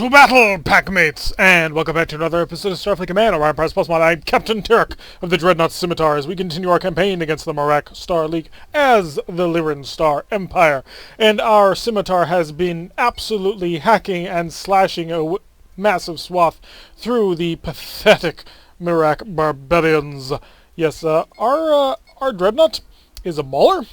To battle, Packmates! And welcome back to another episode of Starfleet Command, Orion Pirates Plus Mod. I'm Captain Turek of the Dreadnought Scimitar as we continue our campaign against the Star League as the Lyran Star Empire. And our Scimitar has been absolutely hacking and slashing a massive swath through the pathetic Barbarians. Yes, our Dreadnought is a mauler,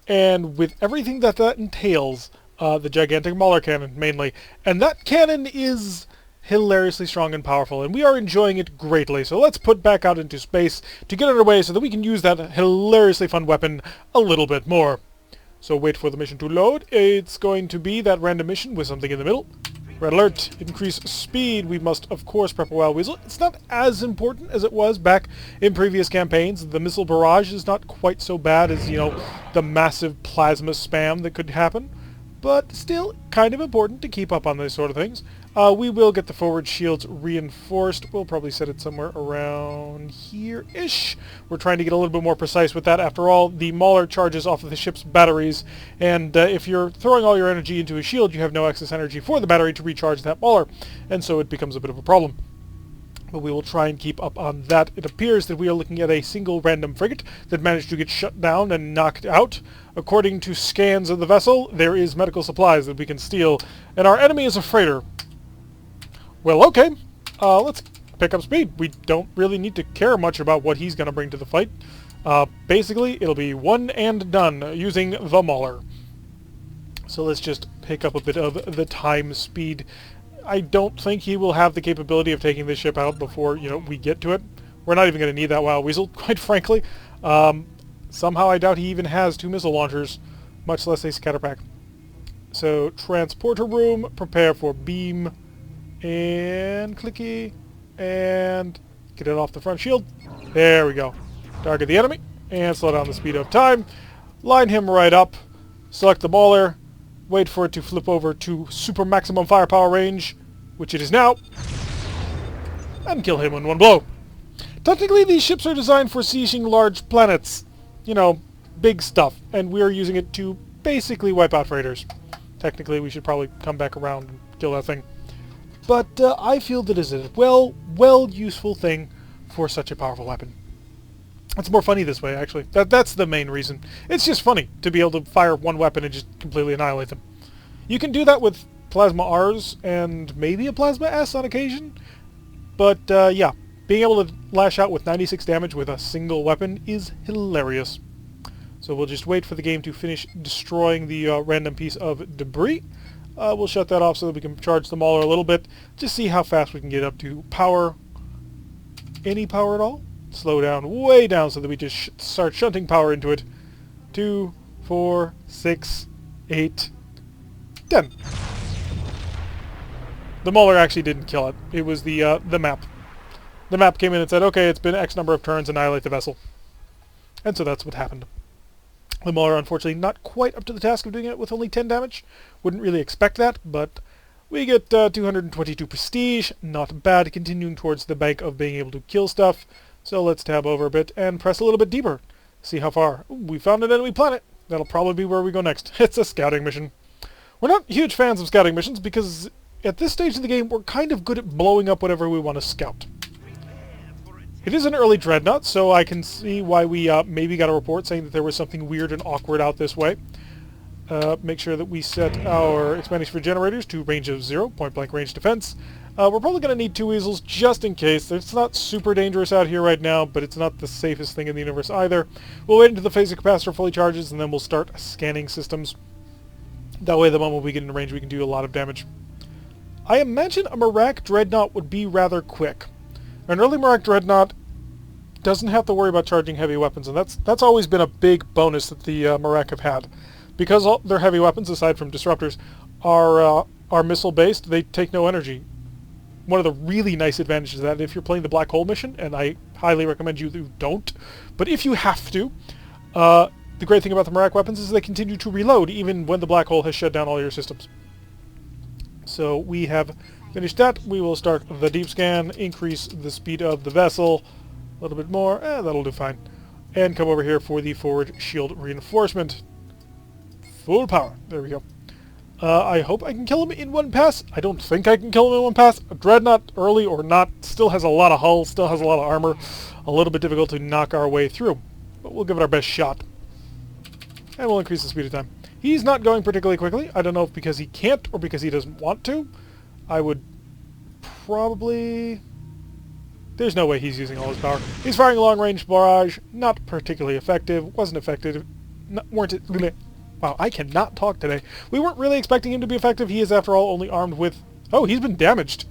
and with everything that entails, the gigantic Mauler cannon, mainly. And that cannon is hilariously strong and powerful, and we are enjoying it greatly. So let's put back out into space to get underway so that we can use that hilariously fun weapon a little bit more. So wait for the mission to load. It's going to be that random mission with something in the middle. Red alert. Increase speed. We must, of course, prep a wild weasel. It's not as important as it was back in previous campaigns. The missile barrage is not quite so bad as, the massive plasma spam that could happen. But still kind of important to keep up on these sort of things. We will get the forward shields reinforced. We'll probably set it somewhere around here-ish. We're trying to get a little bit more precise with that. After all, the Mauler charges off of the ship's batteries, and if you're throwing all your energy into a shield, you have no excess energy for the battery to recharge that Mauler, and so it becomes a bit of a problem. But we will try and keep up on that. It appears that we are looking at a single random frigate that managed to get shut down and knocked out. According to scans of the vessel, there is medical supplies that we can steal, and our enemy is a freighter. Well, okay. Let's pick up speed. We don't really need to care much about what he's going to bring to the fight. Basically, it'll be one and done using the Mauler. So let's just pick up a bit of the time speed. I don't think he will have the capability of taking this ship out before, we get to it. We're not even going to need that Wild Weasel, quite frankly. Somehow I doubt he even has 2 missile launchers, much less a scatter pack. So, transporter room, prepare for beam, and clicky, and get it off the front shield. There we go. Target the enemy, and slow down the speed of time. Line him right up, select the Mauler, wait for it to flip over to super maximum firepower range, which it is now, and kill him in one blow. Technically, these ships are designed for sieging large planets. Big stuff, and we're using it to basically wipe out freighters. Technically, we should probably come back around and kill that thing. But I feel that is a well useful thing for such a powerful weapon. It's more funny this way, actually. That's the main reason. It's just funny to be able to fire one weapon and just completely annihilate them. You can do that with Plasma Rs and maybe a Plasma S on occasion. But, yeah. Being able to lash out with 96 damage with a single weapon is hilarious. So we'll just wait for the game to finish destroying the random piece of debris. We'll shut that off so that we can charge the Mauler a little bit. Just see how fast we can get up to power. Any power at all? Slow down, way down, so that we just start shunting power into it. 2, 4, 6, 8, 10. The Mauler actually didn't kill it. It was the map. The map came in and said, okay, it's been X number of turns, annihilate the vessel. And so that's what happened. The Mauler, unfortunately, not quite up to the task of doing it with only 10 damage. Wouldn't really expect that, but we get 222 prestige. Not bad, continuing towards the bank of being able to kill stuff. So let's tab over a bit and press a little bit deeper. See how far. Ooh, we found an enemy planet. That'll probably be where we go next. It's a scouting mission. We're not huge fans of scouting missions because at this stage of the game, we're kind of good at blowing up whatever we want to scout. It is an early Dreadnought, so I can see why we maybe got a report saying that there was something weird and awkward out this way. Make sure that we set our expanding sphere generators to range of 0, point-blank range defense. We're probably going to need 2 weasels just in case. It's not super dangerous out here right now, but it's not the safest thing in the universe either. We'll wait until the phaser capacitor fully charges, and then we'll start scanning systems. That way, the moment we get in range, we can do a lot of damage. I imagine a Merak Dreadnought would be rather quick. An early Merak Dreadnought doesn't have to worry about charging heavy weapons, and that's always been a big bonus that the Merak have had. Because all their heavy weapons, aside from disruptors, are missile-based, they take no energy. One of the really nice advantages of that, if you're playing the Black Hole mission, and I highly recommend you don't, but if you have to, the great thing about the Merak weapons is they continue to reload even when the Black Hole has shut down all your systems. So we have finished that. We will start the deep scan, increase the speed of the vessel a little bit more. That'll do fine. And come over here for the forward shield reinforcement. Full power. There we go. I hope I can kill him in one pass. I don't think I can kill him in one pass. A Dreadnought, early or not, still has a lot of hull, still has a lot of armor. A little bit difficult to knock our way through. But we'll give it our best shot. And we'll increase the speed of time. He's not going particularly quickly. I don't know if because he can't or because he doesn't want to. I would probably... There's no way he's using all his power. He's firing a long-range barrage. Not particularly effective. Wasn't effective. Wow, I cannot talk today. We weren't really expecting him to be effective. He is, after all, only armed with... Oh, he's been damaged.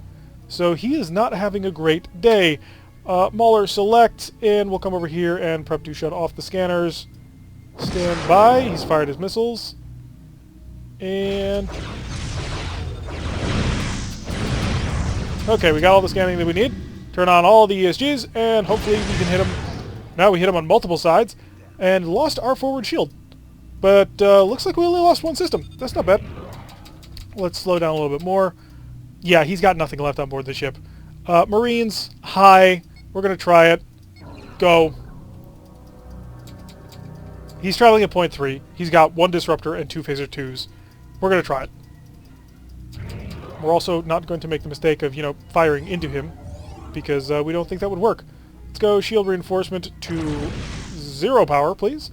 So he is not having a great day. Mauler, select, and we'll come over here and prep to shut off the scanners. Stand by. He's fired his missiles. And... Okay, we got all the scanning that we need. Turn on all the ESGs, and hopefully we can hit him. Now we hit him on multiple sides, and lost our forward shield. But looks like we only lost one system. That's not bad. Let's slow down a little bit more. Yeah, he's got nothing left on board the ship. Marines, high. We're going to try it. Go. He's traveling at point 3. He's got 1 disruptor and 2 phaser 2s. We're going to try it. We're also not going to make the mistake of, firing into him, because we don't think that would work. Let's go shield reinforcement to 0 power, please.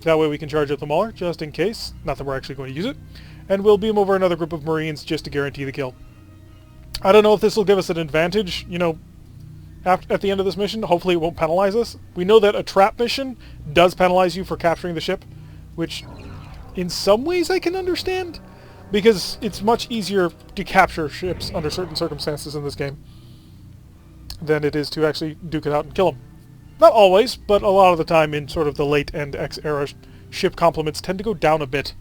That way we can charge up the Mauler, just in case. Not that we're actually going to use it. And we'll beam over another group of Marines just to guarantee the kill. I don't know if this will give us an advantage, at the end of this mission. Hopefully it won't penalize us. We know that a trap mission does penalize you for capturing the ship, which in some ways I can understand, because it's much easier to capture ships under certain circumstances in this game than it is to actually duke it out and kill them. Not always, but a lot of the time in sort of the late End X era, ship complements tend to go down a bit.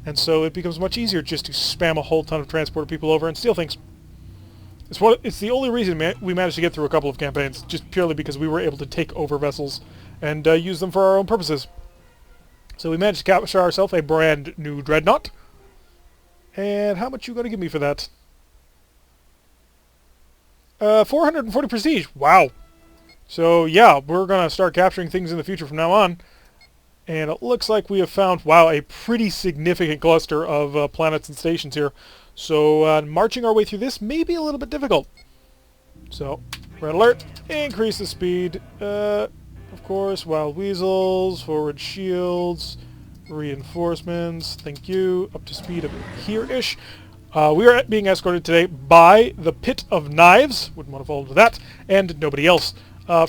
And so it becomes much easier just to spam a whole ton of transporter people over and steal things. It's the only reason we managed to get through a couple of campaigns, just purely because we were able to take over vessels and use them for our own purposes. So we managed to capture ourselves a brand new Dreadnought. And how much you going to give me for that? 440 prestige. Wow. So yeah, we're going to start capturing things in the future from now on. And it looks like we have found, wow, a pretty significant cluster of planets and stations here. So marching our way through this may be a little bit difficult. So, red alert, increase the speed. Of course, wild weasels, forward shields, reinforcements, thank you. Up to speed of here-ish. We are being escorted today by the Pit of Knives. Wouldn't want to fall into that. And nobody else.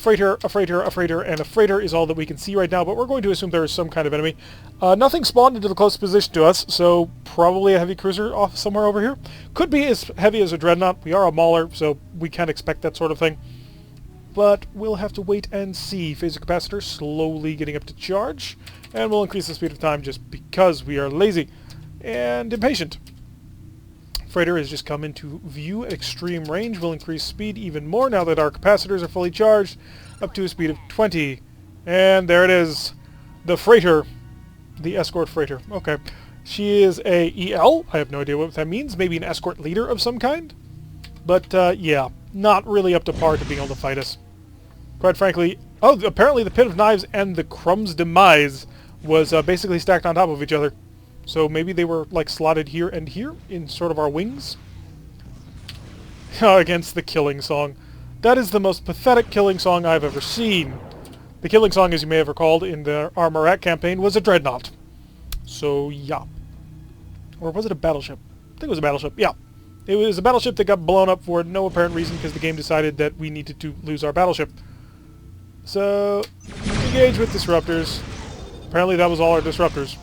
Freighter, a freighter, a freighter, and a freighter is all that we can see right now, but we're going to assume there is some kind of enemy. Nothing spawned into the closest position to us, so probably a heavy cruiser off somewhere over here. Could be as heavy as a Dreadnought. We are a Mauler, so we can't expect that sort of thing. But we'll have to wait and see. Phaser capacitor slowly getting up to charge, and we'll increase the speed of time just because we are lazy and impatient. Freighter has just come into view at extreme range. We'll increase speed even more now that our capacitors are fully charged, up to a speed of 20. And there it is. The freighter. The escort freighter. Okay. She is a EL. I have no idea what that means. Maybe an escort leader of some kind. But, yeah. Not really up to par to being able to fight us. Quite frankly... Oh, apparently the Pit of Knives and the Crumb's Demise was basically stacked on top of each other. So maybe they were, like, slotted here and here in sort of our wings? Against the Killing Song. That is the most pathetic Killing Song I've ever seen. The Killing Song, as you may have recalled in the Armorak campaign, was a Dreadnought. So, yeah. Or was it a battleship? I think it was a battleship, yeah. It was a battleship that got blown up for no apparent reason because the game decided that we needed to lose our battleship. So, engage with disruptors. Apparently that was all our disruptors.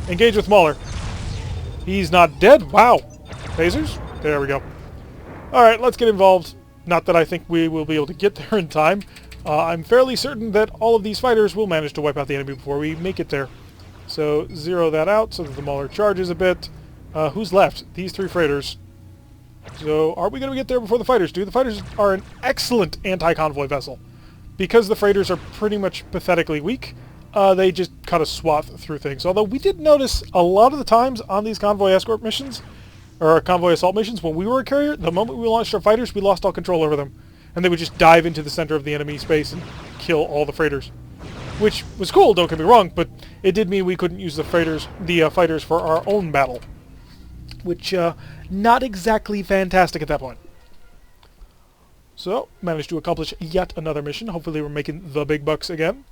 Engage with Mauler. He's not dead. Wow. Phasers? There we go. Alright, let's get involved. Not that I think we will be able to get there in time. I'm fairly certain that all of these fighters will manage to wipe out the enemy before we make it there. So, zero that out so that the Mauler charges a bit. Who's left? These 3 freighters. So, are we going to get there before the fighters do? The fighters are an excellent anti-convoy vessel. Because the freighters are pretty much pathetically weak, they just cut a swath through things. Although we did notice a lot of the times on these convoy escort missions, or convoy assault missions, when we were a carrier, the moment we launched our fighters, we lost all control over them. And they would just dive into the center of the enemy space and kill all the freighters. which was cool, don't get me wrong, but it did mean we couldn't use the fighters for our own battle, which not exactly fantastic at that point. So, managed to accomplish yet another mission. Hopefully we're making the big bucks again.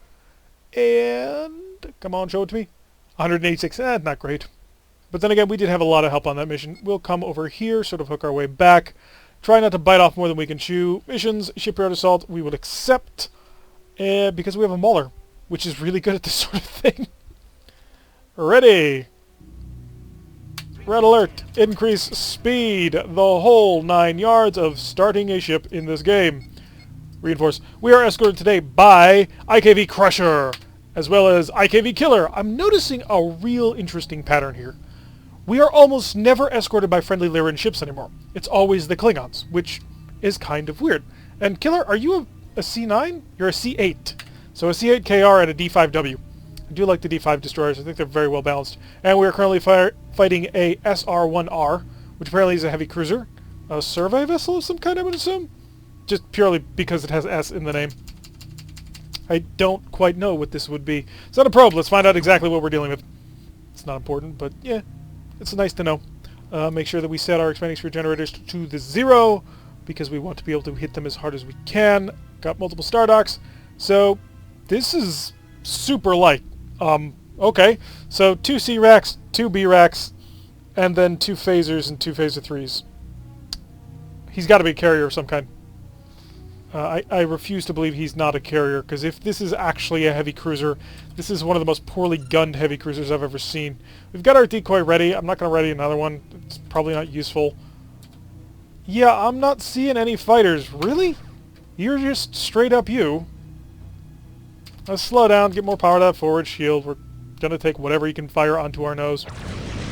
And, come on, show it to me. 186, not great. But then again, we did have a lot of help on that mission. We'll come over here, sort of hook our way back. Try not to bite off more than we can chew. Missions, shipyard assault, we would accept. Because we have a Mauler, which is really good at this sort of thing. Ready. Red alert. Increase speed. The whole 9 yards of starting a ship in this game. Reinforce. We are escorted today by IKV Crusher, as well as IKV Killer. I'm noticing a real interesting pattern here. We are almost never escorted by friendly Lyran ships anymore. It's always the Klingons, which is kind of weird. And Killer, are you a C9? You're a C8. So a C8 KR and a D5W. I do like the D5 destroyers. I think they're very well balanced. And we are currently fighting a SR-1R, which apparently is a heavy cruiser. A survey vessel of some kind, I would assume? Just purely because it has S in the name. I don't quite know what this would be. It's not a probe. Let's find out exactly what we're dealing with. It's not important, but yeah, it's nice to know. Make sure that we set our expanding sphere generators to the 0, because we want to be able to hit them as hard as we can. Got multiple star docks. So, this is super light. Okay. So, 2 C-Racks, 2 B-Racks, and then 2 phasers and 2 phaser 3s. He's got to be a carrier of some kind. I refuse to believe he's not a carrier, because if this is actually a heavy cruiser, this is one of the most poorly gunned heavy cruisers I've ever seen. We've got our decoy ready. I'm not going to ready another one. It's probably not useful. Yeah, I'm not seeing any fighters. Really? You're just straight up you. Let's slow down, get more power to that forward shield. We're going to take whatever he can fire onto our nose.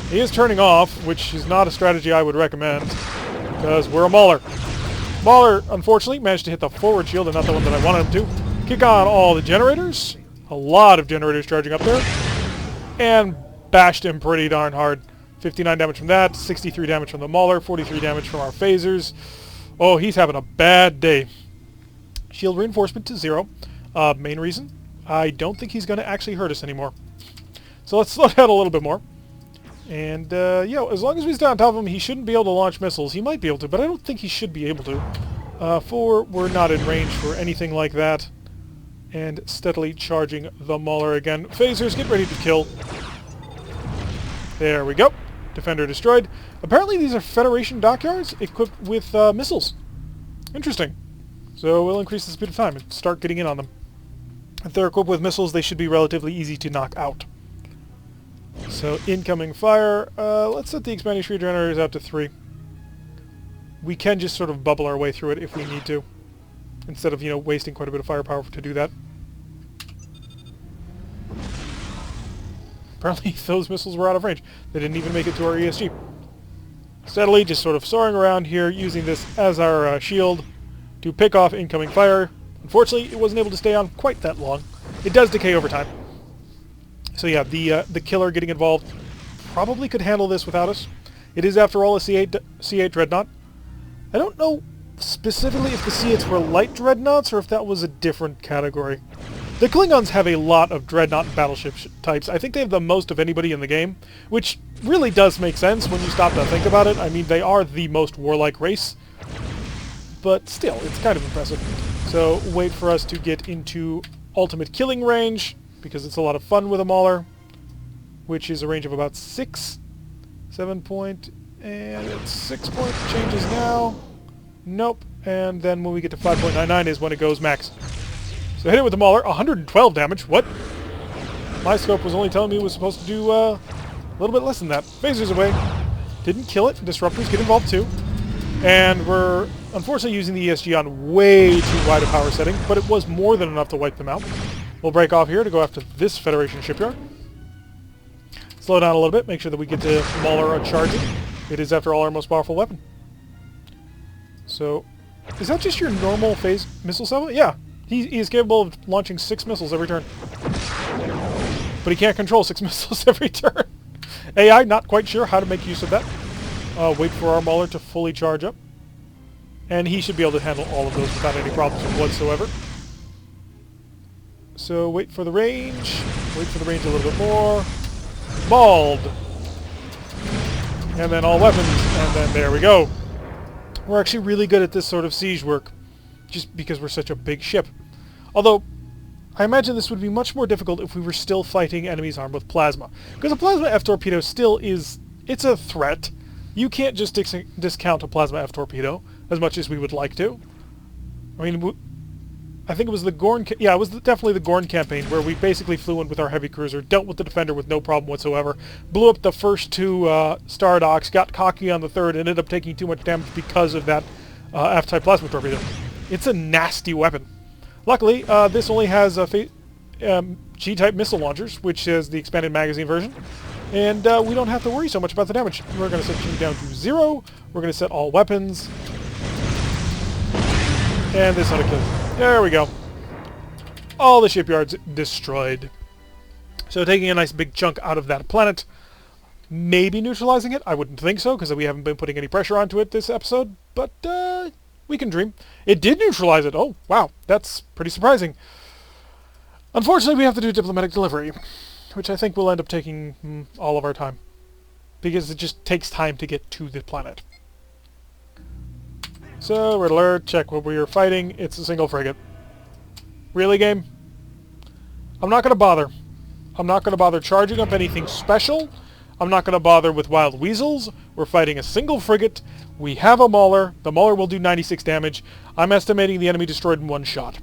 He is turning off, which is not a strategy I would recommend, because we're a Mauler. Mauler, unfortunately, managed to hit the forward shield and not the one that I wanted him to. Kick on all the generators. A lot of generators charging up there. And bashed him pretty darn hard. 59 damage from that, 63 damage from the Mauler, 43 damage from our phasers. Oh, he's having a bad day. Shield reinforcement to 0. Main reason, I don't think he's going to actually hurt us anymore. So let's slow down a little bit more. And, yeah, as long as we stay on top of him, he shouldn't be able to launch missiles. He might be able to, but I don't think he should be able to. We're not in range for anything like that. And steadily charging the Mauler again. Phasers, get ready to kill. There we go. Defender destroyed. Apparently these are Federation dockyards equipped with missiles. Interesting. So we'll increase the speed of time and start getting in on them. If they're equipped with missiles, they should be relatively easy to knock out. So, incoming fire. Let's set the expanding sphere generators out to 3. We can just sort of bubble our way through it if we need to, instead of, wasting quite a bit of firepower to do that. Apparently, those missiles were out of range. They didn't even make it to our ESG. Steadily, just sort of soaring around here, using this as our shield to pick off incoming fire. Unfortunately, it wasn't able to stay on quite that long. It does decay over time. So yeah, the killer getting involved probably could handle this without us. It is, after all, a C8 dreadnought. I don't know specifically if the C8s were light dreadnoughts or if that was a different category. The Klingons have a lot of dreadnought battleship types. I think they have the most of anybody in the game, which really does make sense when you stop to think about it. I mean, they are the most warlike race, but still, it's kind of impressive. So wait for us to get into ultimate killing range, because it's a lot of fun with a Mauler, which is a range of about 6. 7 point, and it's 6 point, changes now. Nope, and then when we get to 5.99 is when it goes max. So hit it with the Mauler, 112 damage, what? My scope was only telling me it was supposed to do a little bit less than that. Phasers away, didn't kill it, disruptors get involved too. And we're unfortunately using the ESG on way too wide a power setting, but it was more than enough to wipe them out. We'll break off here to go after this Federation shipyard. Slow down a little bit, make sure that we get to Mauler uncharging. It is, after all, our most powerful weapon. So, is that just your normal phase missile salvo? Yeah, he is capable of launching 6 missiles every turn. But he can't control 6 missiles every turn. AI, not quite sure how to make use of that. Wait for our Mauler to fully charge up. And he should be able to handle all of those without any problems whatsoever. So wait for the range. Wait for the range a little bit more. Mauled. And then all weapons. And then there we go. We're actually really good at this sort of siege work. Just because we're such a big ship. Although, I imagine this would be much more difficult if we were still fighting enemies armed with plasma. Because a plasma F-torpedo still is... It's a threat. You can't just discount a plasma F-torpedo as much as we would like to. I mean, I think it was the Gorn... Yeah, it was definitely the Gorn campaign where we basically flew in with our heavy cruiser, dealt with the Defender with no problem whatsoever, blew up the first two star docks, got cocky on the third, and ended up taking too much damage because of that F-type plasma torpedo. It's a nasty weapon. Luckily, this only has G-type missile launchers, which is the expanded magazine version, and we don't have to worry so much about the damage. We're going to set G down to 0. We're going to set all weapons. And this ought to kill it. There we go. All the shipyards destroyed. So taking a nice big chunk out of that planet. Maybe neutralizing it? I wouldn't think so, because we haven't been putting any pressure onto it this episode. But we can dream. It did neutralize it. Oh, wow. That's pretty surprising. Unfortunately, we have to do diplomatic delivery, which I think will end up taking all of our time. Because it just takes time to get to the planet. So, red alert, check what we are fighting. It's a single frigate. Really, game? I'm not going to bother. I'm not going to bother charging up anything special. I'm not going to bother with wild weasels. We're fighting a single frigate. We have a mauler. The mauler will do 96 damage. I'm estimating the enemy destroyed in one shot.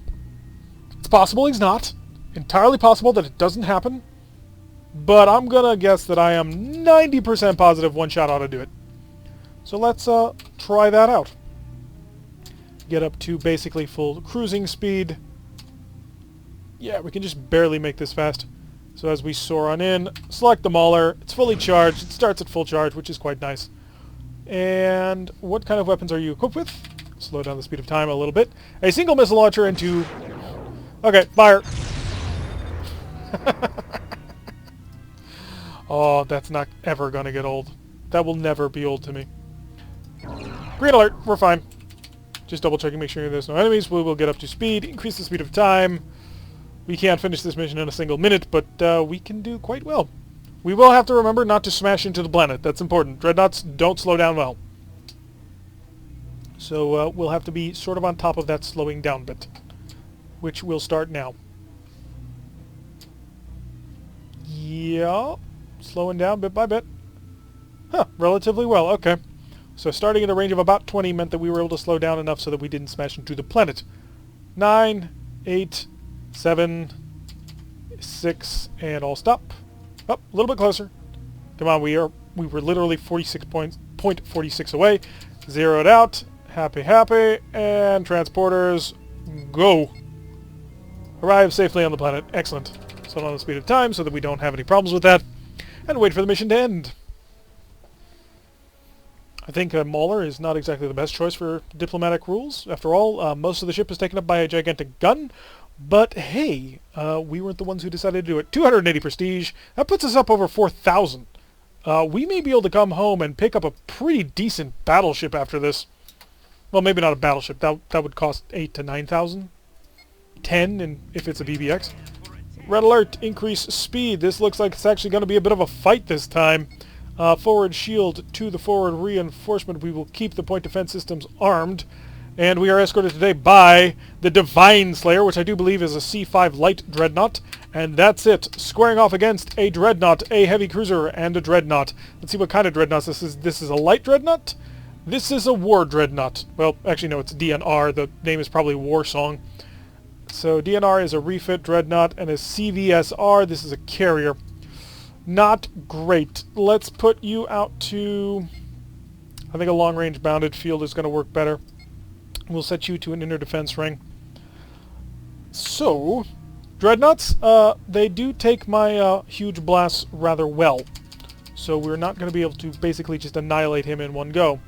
It's possible he's not. Entirely possible that it doesn't happen. But I'm going to guess that I am 90% positive one shot ought to do it. So let's try that out. Get up to basically full cruising speed. Yeah, we can just barely make this fast. So as we soar on in, select the mauler. It's fully charged. It starts at full charge, which is quite nice. And what kind of weapons are you equipped with? Slow down the speed of time a little bit. A single missile launcher and 2... Okay, fire. Oh, that's not ever going to get old. That will never be old to me. Green alert. We're fine. Just double checking, make sure there's no enemies. We will get up to speed, increase the speed of time. We can't finish this mission in a single minute, but we can do quite well. We will have to remember not to smash into the planet. That's important. Dreadnoughts don't slow down well. So we'll have to be sort of on top of that slowing down bit, which will start now. Yeah, slowing down bit by bit. Huh, relatively well, okay. So starting at a range of about 20 meant that we were able to slow down enough so that we didn't smash into the planet. 9, 8, 7, 6, and all stop. Up, a little bit closer. Come on, we were literally 46.46 away. Zeroed out. Happy, happy. And transporters, go. Arrive safely on the planet. Excellent. Slow down the speed of time so that we don't have any problems with that. And wait for the mission to end. I think a mauler is not exactly the best choice for diplomatic rules. After all, most of the ship is taken up by a gigantic gun. But hey, we weren't the ones who decided to do it. 280 prestige. That puts us up over 4,000. We may be able to come home and pick up a pretty decent battleship after this. Well, maybe not a battleship. That would cost 8 to 9,000. 10 and if it's a BBX. Red alert, increase speed. This looks like it's actually going to be a bit of a fight this time. Forward shield to the forward reinforcement. We will keep the point defense systems armed. And we are escorted today by the Divine Slayer, which I do believe is a C5 light dreadnought. And that's it. Squaring off against a dreadnought, a heavy cruiser, and a dreadnought. Let's see what kind of dreadnought this is. This is a light dreadnought? This is a war dreadnought. Well, actually no, it's DNR. The name is probably War Song. So DNR is a refit dreadnought, and a CVSR, this is a carrier. Not great. Let's put you out to... I think a long-range bounded field is going to work better. We'll set you to an inner defense ring. So, dreadnoughts, they do take my huge blasts rather well. So we're not going to be able to basically just annihilate him in one go.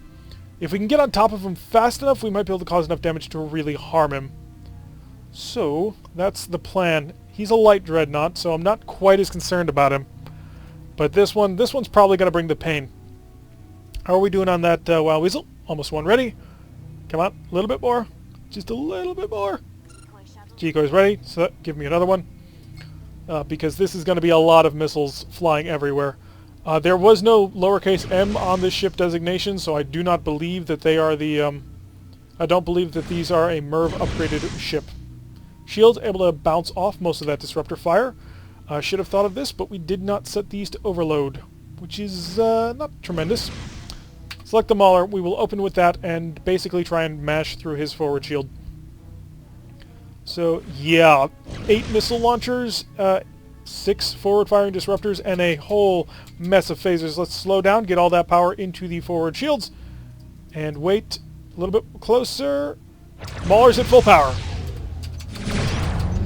If we can get on top of him fast enough, we might be able to cause enough damage to really harm him. So, that's the plan. He's a light dreadnought, so I'm not quite as concerned about him. But this one's probably going to bring the pain. How are we doing on that Wild Weasel? Almost one ready. Come on, a little bit more. Just a little bit more. Decoy's ready, so give me another one. because this is going to be a lot of missiles flying everywhere. There was no lowercase m on this ship designation, so I do not believe that they are the... I don't believe that these are a MERV upgraded ship. Shields able to bounce off most of that disruptor fire. Should have thought of this, but we did not set these to overload, which is not tremendous. Select the Mauler. We will open with that and basically try and mash through his forward shield. So, yeah, 8 missile launchers, 6 forward-firing disruptors, and a whole mess of phasers. Let's slow down, get all that power into the forward shields, and wait a little bit closer. Maulers at full power.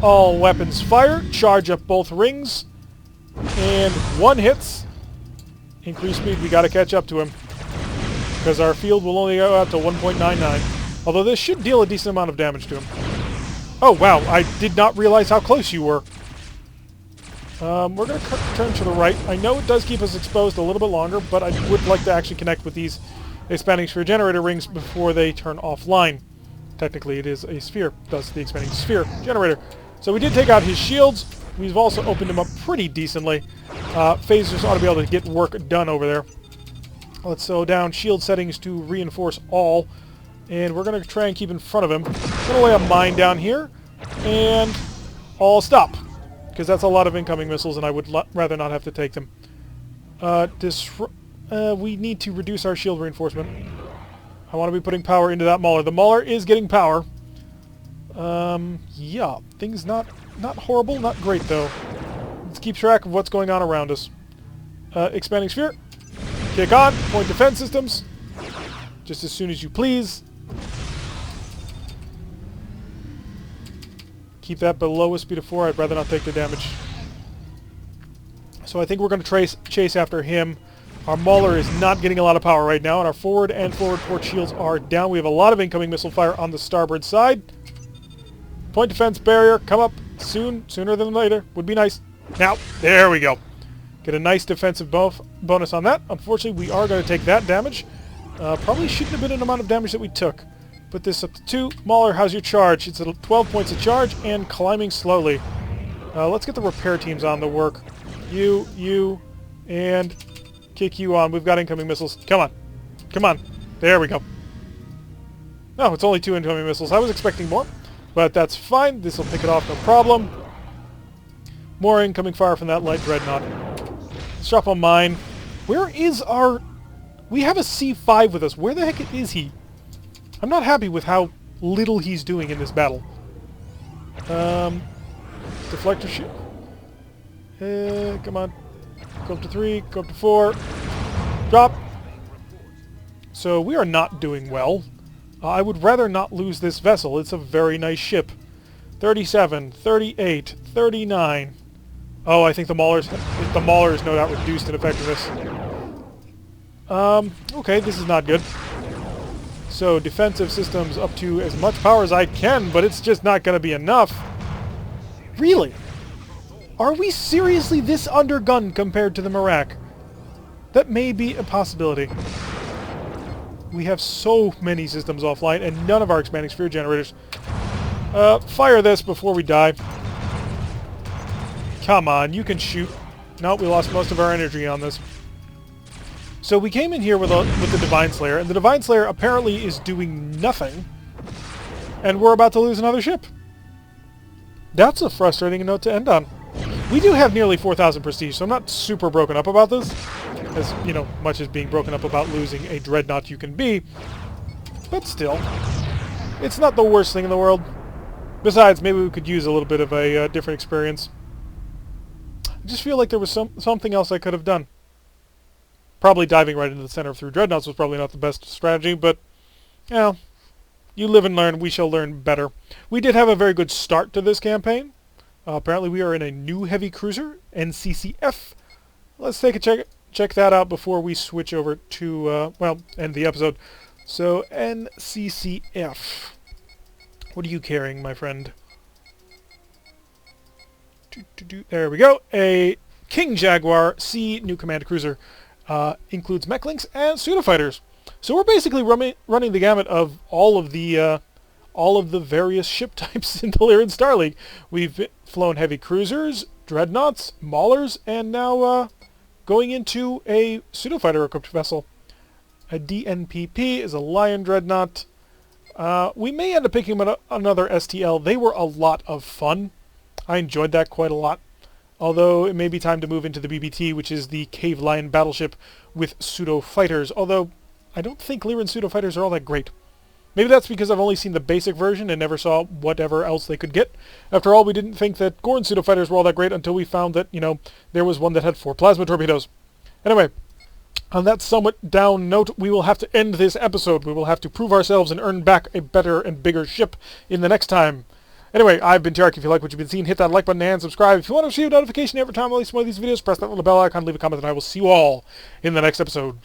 All weapons fire, charge up both rings, and 1 hits. Increase speed, we gotta catch up to him, because our field will only go out to 1.99. Although this should deal a decent amount of damage to him. Oh wow, I did not realize how close you were. We're going to turn to the right. I know it does keep us exposed a little bit longer, but I would like to actually connect with these expanding sphere generator rings before they turn offline. Technically it is a sphere, thus the expanding sphere generator. So we did take out his shields. We've also opened him up pretty decently. Phasers ought to be able to get work done over there. Let's slow down shield settings to reinforce all. And we're going to try and keep in front of him. I'm going to lay a mine down here. And all stop. Because that's a lot of incoming missiles and I would rather not have to take them. We need to reduce our shield reinforcement. I want to be putting power into that Mauler. The Mauler is getting power. Yeah, things not horrible, not great though. Let's keep track of what's going on around us. Expanding sphere. Kick on. Point defense systems. Just as soon as you please. Keep that below a speed of 4. I'd rather not take the damage. So I think we're going to chase after him. Our Mauler is not getting a lot of power right now, and our forward and forward port shields are down. We have a lot of incoming missile fire on the starboard side. Point defense barrier, come up sooner than later. Would be nice. Now, there we go. Get a nice defensive bonus on that. Unfortunately, we are going to take that damage. Probably shouldn't have been an amount of damage that we took. Put this up to 2. Mauler, how's your charge? It's at 12 points of charge and climbing slowly. Let's get the repair teams on the work. You, and kick you on. We've got incoming missiles. Come on. Come on. There we go. No, it's only 2 incoming missiles. I was expecting more, but that's fine. This will pick it off, no problem. More incoming fire from that light dreadnought. Let's drop a mine. Where is our... We have a C5 with us. Where the heck is he? I'm not happy with how little he's doing in this battle. Deflector ship. Come on. Go up to 3, go up to 4. Drop. So we are not doing well. I would rather not lose this vessel. It's a very nice ship. 37, 38, 39. Oh, I think the Mauler is no doubt reduced in effectiveness. Okay, this is not good. So, defensive systems up to as much power as I can, but it's just not going to be enough. Really? Are we seriously this undergunned compared to the Merak? That may be a possibility. We have so many systems offline, and none of our expanding sphere generators. Fire this before we die. Come on, you can shoot. No, we lost most of our energy on this. So we came in here with the Divine Slayer, and the Divine Slayer apparently is doing nothing, and we're about to lose another ship. That's a frustrating note to end on. We do have nearly 4,000 prestige, so I'm not super broken up about this, as, you know, much as being broken up about losing a dreadnought you can be, but still, it's not the worst thing in the world. Besides, maybe we could use a little bit of a different experience. I just feel like there was something else I could have done. Probably diving right into the center through dreadnoughts was probably not the best strategy, but, you know, you live and learn. We shall learn better. We did have a very good start to this campaign. Apparently we are in a new heavy cruiser, NCCF. Let's take a check that out before we switch over to, well, end the episode. So, NCCF. What are you carrying, my friend? There we go. A King Jaguar C new command cruiser. Includes mech links and pseudofighters. So we're basically running the gamut of all of the various ship types in the Lyran Star League. We've flown heavy cruisers, dreadnoughts, maulers, and now going into a pseudo-fighter equipped vessel. A DNPP is a Lion Dreadnought. We may end up picking up another STL. They were a lot of fun. I enjoyed that quite a lot. Although it may be time to move into the BBT, which is the Cave Lion battleship with pseudo-fighters. Although I don't think Lyran pseudo-fighters are all that great. Maybe that's because I've only seen the basic version and never saw whatever else they could get. After all, we didn't think that Gorn pseudo-fighters were all that great until we found that, there was one that had 4 plasma torpedoes. Anyway, on that somewhat down note, we will have to end this episode. We will have to prove ourselves and earn back a better and bigger ship in the next time. Anyway, I've been Tarek. If you like what you've been seeing, hit that like button and subscribe. If you want to receive a notification every time I release one of these videos, press that little bell icon, leave a comment, and I will see you all in the next episode.